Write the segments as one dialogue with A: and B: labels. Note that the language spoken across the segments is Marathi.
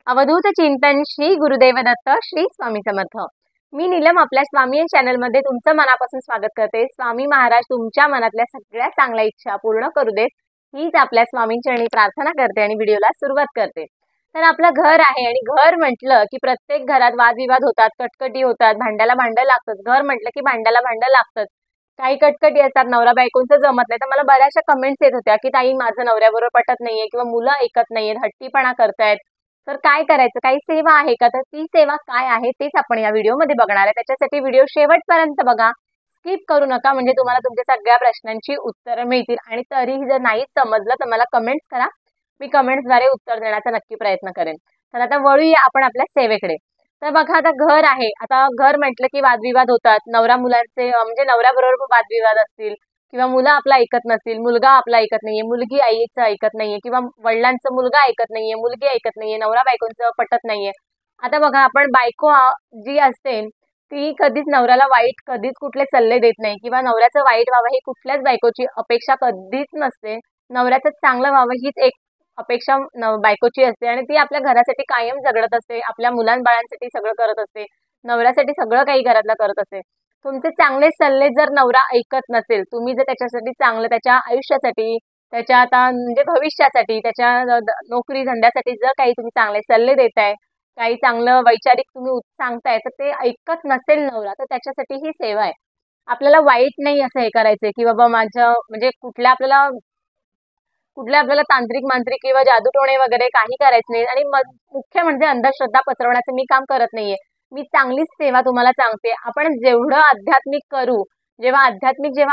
A: अवधूत चिंतन श्री गुरुदेव दत्त श्री स्वामी समर्थ। मी नीलम आपल्या स्वामी चॅनल मध्ये तुमचं मनापासून स्वागत करते। स्वामी महाराज तुमच्या मनातल्या सगळ्या चांगल्या इच्छा पूर्ण करू देत हीच आपल्या स्वामींचरणी प्रार्थना करते आणि व्हिडिओला सुरुवात करते। तर आपलं घर आहे आणि घर म्हटलं की प्रत्येक घरात वादविवाद होतात, कटकटी होतात, भांड्याला भांडं लागतं। घर म्हटलं की भांड्याला भांडं लागतंच। काही कटकटी असतात, नवरा बायकोंचं जमत नाही। तर मला बऱ्याचशा कमेंट्स येत होत्या की ताई माझं नवऱ्याबरोबर पटत नाहीये किंवा मुलं ऐकत नाहीयेत, हट्टीपणा करतायत, तर काय करायचं, काही सेवा आहे का? तर ती सेवा काय आहे तेच आपण या व्हिडिओमध्ये बघणार आहे। त्याच्यासाठी व्हिडिओ शेवटपर्यंत बघा, स्किप करू नका, म्हणजे तुम्हाला तुमच्या सगळ्या प्रश्नांची उत्तरं मिळतील। आणि तरीही जर नाहीच समजलं तर मला कमेंट्स करा, मी कमेंट्सद्वारे उत्तर देण्याचा नक्की प्रयत्न करेन। तर आता वळूया आपण आपल्या सेवेकडे। तर बघा, आता घर आहे, आता घर म्हटलं की वादविवाद होतात, नवरा मुलांचे म्हणजे नवऱ्याबरोबर वादविवाद असतील किंवा मुलं आपलं ऐकत नसतील, मुलगा आपला ऐकत नाहीये, मुलगी आईचं ऐकत नाहीये किंवा वडिलांचं मुलगा ऐकत नाहीये, मुलगी ऐकत नाहीये, नवरा बायकोंचं पटत नाहीये। आता बघा, आपण बायको जी असते ती कधीच नवऱ्याला वाईट कधीच कुठले सल्ले देत नाही किंवा नवऱ्याचं वाईट व्हावं ही कुठल्याच बायकोची अपेक्षा कधीच नसते। नवऱ्याचं चांगलं व्हावं हीच एक अपेक्षा बायकोची असते आणि ती आपल्या घरासाठी कायम झगडत असते, आपल्या मुलांबाळांसाठी सगळं करत असते, नवऱ्यासाठी सगळं काही घरातलं करत असते। तुमचे चांगले सल्ले जर नवरा ऐकत नसेल, तुम्ही जर त्याच्यासाठी चांगलं त्याच्या आयुष्यासाठी, त्याच्या आता म्हणजे भविष्यासाठी, त्याच्या नोकरी धंद्यासाठी जर काही तुम्ही चांगले सल्ले देताय, काही चांगलं वैचारिक तुम्ही सांगताय, तर ते ऐकत नसेल नवरा, तर त्याच्यासाठी ही सेवा आहे। आपल्याला वाईट नाही असं हे करायचंय की बाबा माझं म्हणजे कुठल्या आपल्याला तांत्रिक मांत्रिक किंवा जादूटोणे वगैरे काही करायचं नाही। आणि मुख्य म्हणजे अंधश्रद्धा पसरवण्याचं मी काम करत नाहीये, मी चांगलीच सेवा तुम्हाला सांगते। आपण जेवढं आध्यात्मिक करू, जेव्हा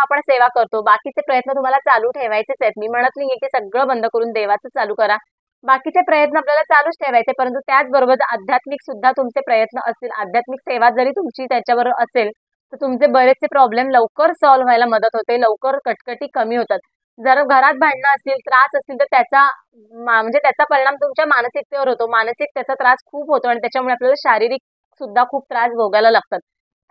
A: आपण सेवा करतो, बाकीचे प्रयत्न तुम्हाला चालू ठेवायचेच आहेत। मी म्हणत नाहीये की सगळं बंद करून देवाचं चालू करा, बाकीचे प्रयत्न आपल्याला चालूच ठेवायचे, परंतु त्याचबरोबर आध्यात्मिक सुद्धा तुमचे प्रयत्न असतील, आध्यात्मिक सेवा जरी तुमची त्याच्याबरोबर असेल तर तुमचे बरेचसे प्रॉब्लेम लवकर सॉल्व्ह व्हायला मदत होते, लवकर कटकटी कमी होतात। जर घरात भांडणं असतील, त्रास असतील, तर म्हणजे त्याचा परिणाम तुमच्या मानसिकतेवर होतो, मानसिक त्याचा त्रास खूप होतो आणि त्याच्यामुळे आपल्याला शारीरिक सुद्धा खूप त्रास भोगायला लागतात।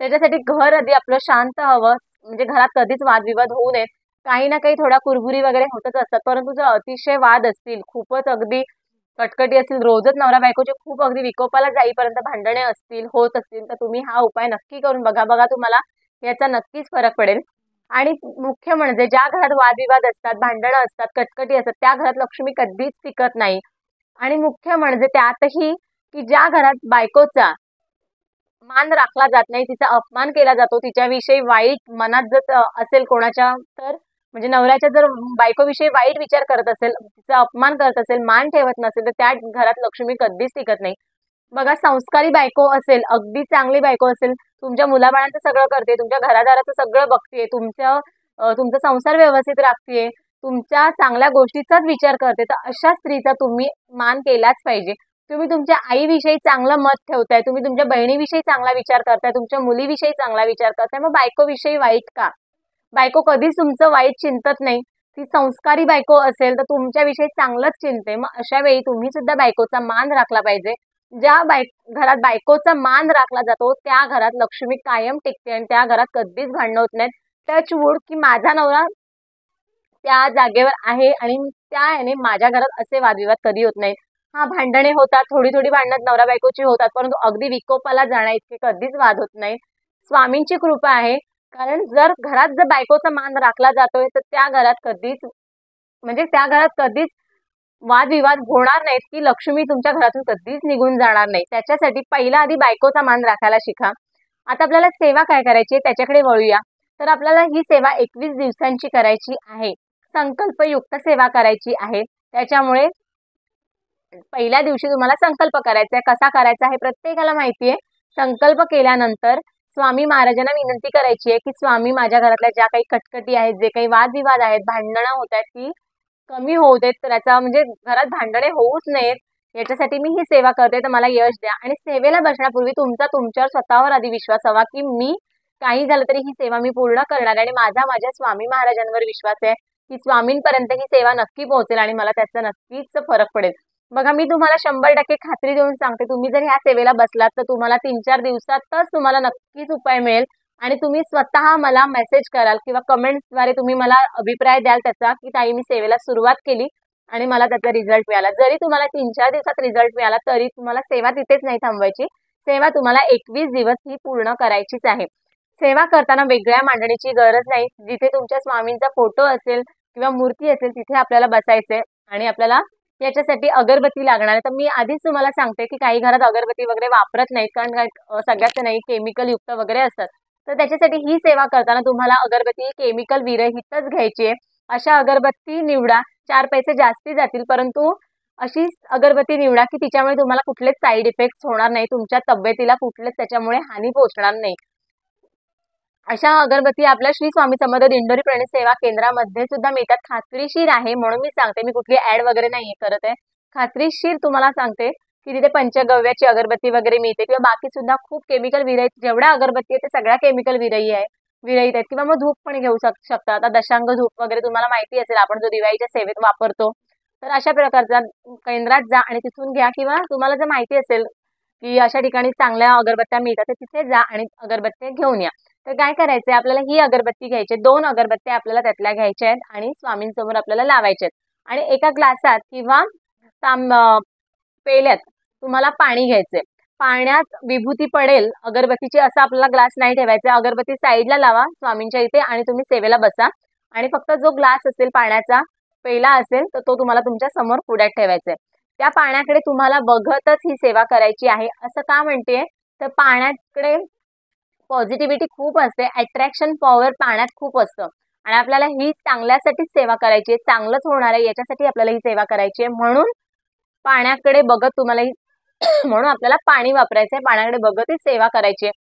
A: त्याच्यासाठी घर आधी आपलं शांत हवं, म्हणजे घरात कधीच वादविवाद होऊ नयेत। काही ना काही थोडा कुरबुरी वगैरे होतच असतात, परंतु जर अतिशय वाद असतील, खूपच अगदी कटकटी असतील, रोजच नवरा बायकोचे खूप अगदी विकोपाला जाईपर्यंत भांडणे असतील, होत असतील, तर तुम्ही हा उपाय नक्की करून बघा, तुम्हाला याचा नक्कीच फरक पडेल। आणि मुख्य म्हणजे ज्या घरात वादविवाद असतात, भांडणं असतात, कटकटी असतात, त्या घरात लक्ष्मी कधीच टिकत नाही। आणि मुख्य म्हणजे त्यातही की ज्या घरात बायकोचा मान राखला जात नाही, तिचा अपमान केला जातो, तिच्याविषयी वाईट मनात जर असेल कोणाच्या, तर म्हणजे नवऱ्याच्या जर बायकोविषयी वाईट विचार करत असेल, तिचा अपमान करत असेल, मान ठेवत नसेल, तर त्या घरात लक्ष्मी कधीच टिकत नाही। बघा, संस्कारी बायको असेल, अगदी चांगली बायको असेल, तुमच्या मुलाबाळांचं सगळं करते, तुमच्या घरादाराचं सगळं बघते, तुमचा संसार व्यवस्थित राखते, तुमच्या चांगल्या गोष्टीचाच विचार करते, तर अशा स्त्रीचा तुम्ही मान केलाच पाहिजे। तुम्ही तुमच्या आईविषयी चांगलं मत ठेवताय, तुम्ही तुमच्या बहिणीविषयी चांगला विचार करताय, तुमच्या मुलीविषयी चांगला विचार करताय, मग बायकोविषयी वाईट का? बायको कधीच तुमचं वाईट चिंतत नाही, ती संस्कारी बायको असेल तर तुमच्याविषयी चांगलंच चिंते। मग अशा वेळी तुम्ही सुद्धा बायकोचा मान राखला पाहिजे। ज्या घरात बायकोचा मान राखला जातो त्या घरात लक्ष्मी कायम टिकते आणि त्या घरात कधीच भांडणं होत नाहीत। टचवूड की माझा नवरा त्या जागेवर आहे आणि त्याने माझ्या घरात असे वादविवाद कधी होत नाहीत। हा, भांडणे होतात, थोडी भांडणं नवरा बायकोची होतात, परंतु अगदी विकोपाला जाण्याइतके कधीच वाद होत नाही। स्वामींची कृपा आहे, कारण जर बायकोचा मान राखला जातोय तर त्या घरात कधीच वादविवाद होणार नाहीत, की लक्ष्मी तुमच्या घरातून कधीच निघून जाणार नाही। त्याच्यासाठी पहिला आधी बायकोचा मान राखायला शिका। आता आपल्याला सेवा काय करायची त्याच्याकडे वळूया। तर आपल्याला ही सेवा 21 दिवसांची करायची आहे, संकल्पयुक्त सेवा करायची आहे। त्याच्यामुळे पहिल्या दिवशी तुम्हाला संकल्प करायचा आहे, कसा करायचा हे प्रत्येकाला माहिती आहे। संकल्प केल्यानंतर स्वामी महाराजांना विनंती करायची आहे की स्वामी, माझ्या घरातल्या ज्या काही कटकटी आहेत, जे काही वादविवाद आहेत, भांडणं होत आहेत, ती कमी होऊ देत, त्याचा म्हणजे घरात भांडणे होऊच नयेत, याच्यासाठी मी ही सेवा करते, तर मला यश द्या। आणि सेवेला बसण्यापूर्वी तुमच्यावर स्वतःवर आधी विश्वास हवा की मी काही झालं तरी ही सेवा मी पूर्ण करणार आणि माझ्या स्वामी महाराजांवर विश्वास आहे की स्वामींपर्यंत ही सेवा नक्की पोहोचेल आणि मला त्याचा नक्कीच फरक पडेल। बघा, मी तुम्हाला 100% खात्री देऊन सांगते, तुम्ही जर ह्या सेवेला बसलात तर तुम्हाला 3-4 दिवसातच तुम्हाला नक्कीच उपाय मिळेल आणि तुम्ही स्वतः मला मेसेज कराल किंवा कमेंट्सद्वारे तुम्ही मला अभिप्राय द्याल त्याचा की ताई मी सेवेला सुरुवात केली आणि मला त्याचा रिझल्ट मिळाला. जरी तुम्हाला 3-4 दिवसात रिझल्ट मिळाला तरी तुम्हाला सेवा तिथेच नाही थांबवायची. सेवा तुम्हाला 21 दिवस ही पूर्ण करायचीच आहे. सेवा करताना वेगळ्या मांडणीची गरज नाही. जिथे तुमच्या स्वामींचा फोटो असेल किंवा मूर्ती असेल तिथे आपल्याला बसायचंय आणि आपल्याला याच्यासाठी अगरबत्ती लागणार आहे. तर मी आधीच तुम्हाला सांगते की काही घरात अगरबत्ती वगैरे वापरत नाहीत, कारण सगळ्याच नाही केमिकल युक्त वगैरे असतात. तर त्याच्यासाठी ही सेवा करताना तुम्हाला अगरबत्ती केमिकल विरहितच घ्यायची आहे. अशा अगरबत्ती निवडा. 4 पैसे जास्ती जातील, परंतु अशी अगरबत्ती निवडा की तिच्यामुळे तुम्हाला कुठलेच साईड इफेक्ट्स होणार नाही, तुमच्या तब्येतीला कुठलेच त्याच्यामुळे हानी पोहोचणार नाही. अशा अगरबत्ती आपल्या श्री स्वामी समर्थ दिंडोरी प्रणित सेवा केंद्रामध्ये सुद्धा मिळतात. खात्रीशीर आहे म्हणून मी सांगते, मी कुठली ऍड वगैरे नाहीये करत आहे. खात्रीशीर तुम्हाला सांगते की तिथे पंचगव्याची अगरबत्ती वगैरे मिळते किंवा बाकी सुद्धा खूप केमिकल विरहित जेवढ्या अगरबत्ती आहेत ते सगळ्या केमिकल विरहित आहेत. किंवा मग धूप पण घेऊ शकता. आता दशांग धूप वगैरे तुम्हाला माहिती असेल, आपण जो दिवाळीच्या सेवेत वापरतो. तर अशा प्रकारचा केंद्रात जा आणि तिथून घ्या, किंवा तुम्हाला जर माहिती असेल की अशा ठिकाणी चांगल्या अगरबत्त्या मिळतात तर तिथे जा आणि अगरबत्त्या घेऊन या. तर काय करायचंय, आपल्याला ही अगरबत्ती घ्यायची, 2 अगरबत्त्या आपल्याला त्यातल्या घ्यायच्या आहेत आणि स्वामींसमोर आपल्याला लावायच्या आहेत. आणि एका ग्लासात किंवा पेल्यात तुम्हाला पाणी घ्यायचंय. पाण्यात विभूती पडेल अगरबत्तीची असं आपल्याला ग्लास नाही ठेवायचा. अगरबत्ती साईडला लावा स्वामींच्या इथे आणि तुम्ही सेवेला बसा. आणि फक्त जो ग्लास असेल पाण्याचा पेला असेल तर तो तुम्हाला तुमच्या समोर पुढ्यात ठेवायचा आहे. त्या पाण्याकडे तुम्हाला बघतच ही सेवा करायची आहे. असं का म्हणते, तर पाण्याकडे पॉझिटिव्हिटी खूप असते, अट्रॅक्शन पॉवर पाण्यात खूप असतं आणि आपल्याला ही चांगल्यासाठीच सेवा करायची आहे, चांगलंच होणार आहे याच्यासाठी आपल्याला ही सेवा करायची आहे. म्हणून पाण्याकडे बघत तुम्हाला म्हणून आपल्याला पाणी वापरायचं आहे, पाण्याकडे बघत ही सेवा करायची आहे.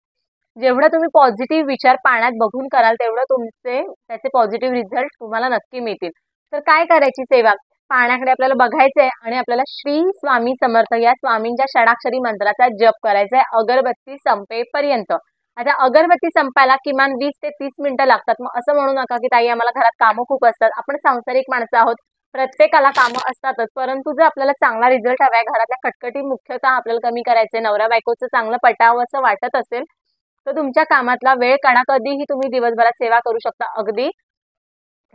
A: जेवढं तुम्ही पॉझिटिव्ह विचार पाण्यात बघून कराल तेवढं त्याचे पॉझिटिव्ह रिझल्ट तुम्हाला नक्की मिळतील. तर काय करायची सेवा, पाण्याकडे आपल्याला बघायचंय आणि आपल्याला श्री स्वामी समर्थ या स्वामींच्या षडाक्षरी मंत्राचा जप करायचा आहे अगरबत्ती संपेपर्यंत. आता अगरबत्ती संपायला किमान 20 ते 30 मिनिटं लागतात. मग असं म्हणू नका की ताई आम्हाला घरात कामं खूप असतात. आपण सांसारिक माणसं आहोत, प्रत्येकाला कामं असतातच. परंतु जर आपल्याला चांगला रिझल्ट हवाय, घरातल्या खटखटी मुख्यतः आपल्याला कमी करायचंय, नवरा बायकोचं चांगलं पटावं असं वाटत असेल तर तुमच्या कामातला वेळ काढा. कधीही तुम्ही दिवसभरात सेवा करू शकता. अगदी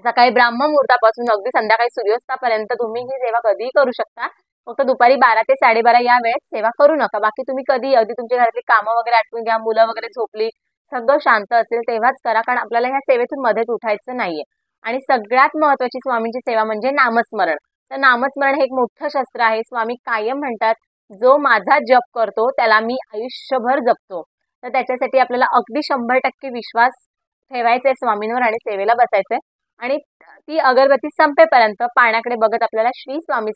A: सकाळी ब्राह्म मुहूर्तापासून अगदी संध्याकाळी सूर्यास्तापर्यंत तुम्ही ही सेवा कधीही करू शकता. फक्त दुपारी 12 ते 12:30 या वेळेत सेवा करू नका. बाकी तुम्ही कधी अगदी तुमच्या घरातली कामं वगैरे आटपून घ्या, मुलं वगैरे झोपली, सगळं शांत असेल तेव्हाच करा, कारण आपल्याला ह्या सेवेतून मध्येच उठायचं नाहीये. आणि सगळ्यात महत्वाची स्वामींची सेवा म्हणजे नामस्मरण. तर नामस्मरण हे एक मोठं शस्त्र आहे. स्वामी कायम म्हणतात, जो माझा जप करतो त्याला मी आयुष्यभर जपतो. तर त्याच्यासाठी आपल्याला अगदी 100% विश्वास ठेवायचा आहे स्वामींवर आणि सेवेला बसायचंय. आणि ती अगरबत्ती संपेपर्यंत पाण्याकडे बघत आपल्याला श्री स्वामी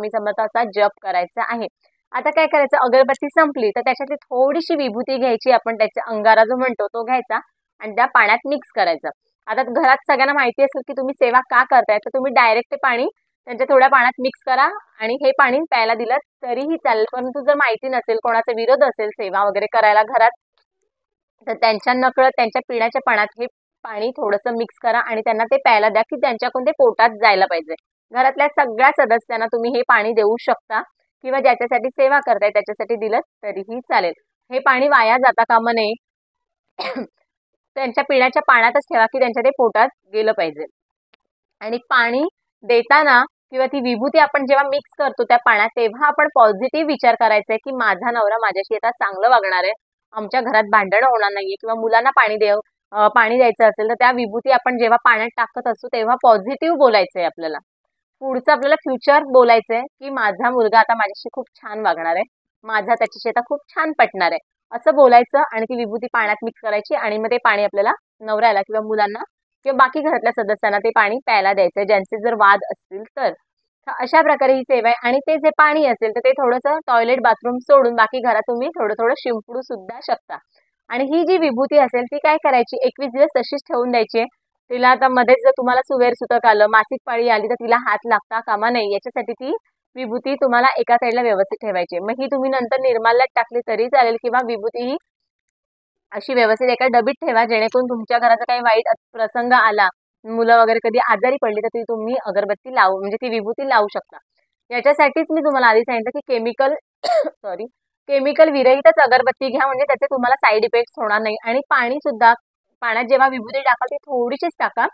A: समर्थ असा जप करायचा आहे. आता काय करायचं, अगरबत्ती संपली तर त्याच्यातली थोडीशी विभूती घ्यायची, आपण त्याचा अंगारा जो म्हणतो तो घ्यायचा आणि त्या पाण्यात मिक्स करायचं. आता घरात सगळ्यांना माहिती असेल की तुम्ही सेवा का करताय, तर तुम्ही डायरेक्ट ते पाणी त्यांच्या थोड्या पाण्यात मिक्स करा आणि हे पाणी प्यायला दिलं तरीही चालेल. परंतु जर माहिती नसेल, कोणाचा विरोध असेल सेवा वगैरे करायला घरात, तर त्यांच्या नकळत त्यांच्या पिण्याच्या पाण्यात हे पाणी थोडंसं मिक्स करा आणि त्यांना ते प्यायला द्या, की त्यांच्याकडून ते पोटात जायला पाहिजे. घरातल्या सगळ्या सदस्यांना तुम्ही हे पाणी देऊ शकता किंवा ज्याच्यासाठी सेवा करताय त्याच्यासाठी दिलं तरीही चालेल. हे पाणी वाया जाता कामा नये. त्यांच्या पिण्याच्या पाण्यातच ठेवा की त्यांच्या ते पोटात गेलं पाहिजे. आणि पाणी देताना किंवा ती विभूती आपण जेव्हा मिक्स करतो त्या पाण्यात, तेव्हा आपण पॉझिटिव्ह विचार करायचा आहे की माझा नवरा माझ्याशी आता चांगलं वागणार आहे, आमच्या घरात भांडण होणार नाहीये, किंवा मुलांना पाणी द्यायचं असेल तर त्या विभूती आपण जेव्हा पाण्यात टाकत असतो तेव्हा पॉझिटिव्ह बोलायचंय आपल्याला. पुढचं आपल्याला फ्युचर बोलायचंय की माझा मुलगा आता माझ्याशी खूप छान वागणार आहे, माझा त्याच्याशी आता खूप छान पटणार आहे, असं बोलायचं. आणि ती विभूती पाण्यात मिक्स करायची आणि मग ते पाणी आपल्याला नवऱ्याला किंवा मुलांना किंवा बाकी घरातल्या सदस्यांना ते पाणी प्यायला द्यायचंय, ज्यांचे जर वाद असतील तर. अशा प्रकारे ही सेवा आहे. आणि ते जे पाणी असेल तर ते थोडंसं टॉयलेट बाथरूम सोडून बाकी घरात तुम्ही थोडं थोडं शिंपडू सुद्धा शकता. आणि ही जी विभूती असेल ती काय करायची, 21 दिवस तशीच ठेवून द्यायची. तिला आता मध्येच जर तुम्हाला सुवेर सुतक आलं, मासिक पाळी आली तर तिला हात लागता कामा नये, याच्यासाठी ती विभूती तुम्हाला एका साईडला व्यवस्थित ठेवायची. मग ही तुम्ही नंतर निर्माल्यात टाकली तरी चालेल, किंवा विभूती ही अशी व्यवस्थित एका डबीत ठेवा, जेणेकरून तुमच्या घराचा काही वाईट प्रसंग आला, मुलं वगैरे कधी आजारी पडली तर ती तुम्ही अगरबत्ती म्हणजे ती विभूती लावू शकता. याच्यासाठीच मी तुम्हाला आधी सांगितलं की केमिकल विरहितच अगरबत्ती घ्या, म्हणजे त्याचे तुम्हाला साईड इफेक्ट्स होणार नाही. आणि पाणी सुद्धा, पाण्यात जेव्हा विभूती टाकाल ती थोडीशीच टाका,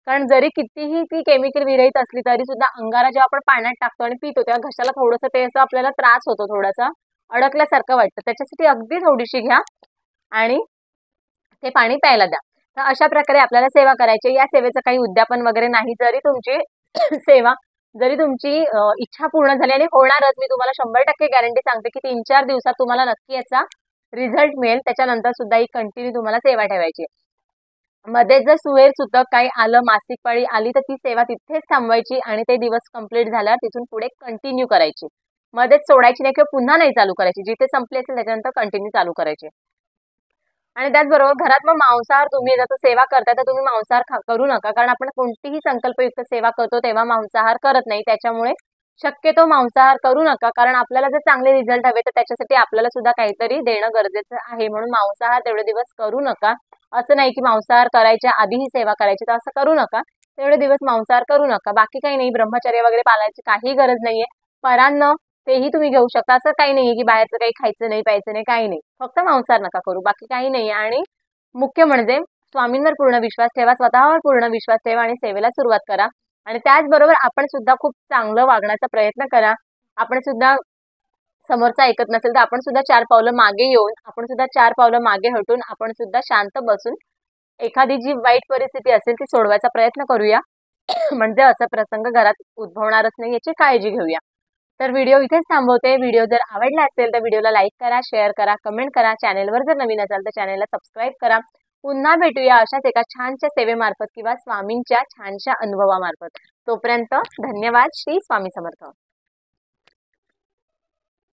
A: कारण जरी कितीही ती केमिकल विरहित असली तरी सुद्धा अंगारा जेव्हा आपण पाण्यात टाकतो आणि पितो तेव्हा घशाला थोडंसं ते असं आपल्याला त्रास होतो, थोडासा अडकल्यासारखं वाटतं. त्याच्यासाठी अगदी थोडीशी घ्या आणि ते पाणी प्यायला द्या. तर अशा प्रकारे आपल्याला सेवा करायची. या सेवेचं काही उद्यापन वगैरे नाही. जरी तुमची सेवा जरी तुमची इच्छा पूर्ण झाली आणि होणारच, मी तुम्हाला 100% गॅरंटी सांगते की 3-4 दिवसात तुम्हाला नक्की याचा रिझल्ट मिळेल. त्याच्यानंतर सुद्धा ही कंटिन्यू तुम्हाला सेवा ठेवायची. मध्ये जर सुहेर सुतक काही आलं, मासिक पाळी आली, तर ती सेवा तिथेच थांबवायची आणि ते दिवस कंप्लीट झाल्यावर तिथून पुढे कंटिन्यू करायची. मध्येच सोडायची नाही किंवा पुन्हा नाही चालू करायची. जिथे संपली असेल त्याच्यानंतर कंटिन्यू चालू करायची. आणि त्याचबरोबर घरात मग मांसाहार तुम्ही जर सेवा करताय तर तुम्ही मांसाहार करू नका. कारण आपण कोणतीही संकल्पयुक्त सेवा करतो तेव्हा मांसाहार करत नाही. त्याच्यामुळे शक्यतो मांसाहार करू नका. कारण आपल्याला जर चांगले रिझल्ट हवे तर त्याच्यासाठी आपल्याला सुद्धा काहीतरी देणं गरजेचं आहे. म्हणून मांसाहार तेवढे दिवस करू नका. असं नाही की मांसाहार करायच्या आधीही सेवा करायची, तर असं करू नका. तेवढे दिवस मांसाहार करू नका. बाकी काही नाही, ब्रह्मचर्य वगैरे पाळायची काही गरज नाहीये. परान्न तेही तुम्ही घेऊ शकता. असं काही नाहीये की बाहेरचं काही खायचं नाही, प्यायचं नाही, काही नाही. फक्त मांसाहार नका करू, बाकी काही नाही. आणि मुख्य म्हणजे स्वामींवर पूर्ण विश्वास ठेवा, स्वतःवर पूर्ण विश्वास ठेवा आणि सेवेला सुरुवात करा. आणि त्याचबरोबर आपण सुद्धा खूप चांगलं वागण्याचा प्रयत्न करा. आपण सुद्धा समोरचा ऐकत नसेल तर आपण सुद्धा 4 पावलं मागे येऊन, आपण सुद्धा 4 पावलं मागे हटून, आपण सुद्धा शांत बसून एखादी जी वाईट परिस्थिती असेल ती सोडवायचा प्रयत्न करूया. म्हणजे असा प्रसंग घरात उद्भवणारच नाही याची काळजी घेऊया. तर व्हिडिओ इथेच थांबवते. व्हिडिओ जर आवडला असेल तर व्हिडिओला लाईक करा, शेअर करा, कमेंट करा. चॅनेलवर जर नवीन असाल तर चॅनेलला सबस्क्राईब करा. पुन्हा भेटूया अशाच एका छानशा सेवेमार्फत किंवा स्वामींच्या छानशा अनुभवामार्फत. तोपर्यंत धन्यवाद. श्री स्वामी समर्थ.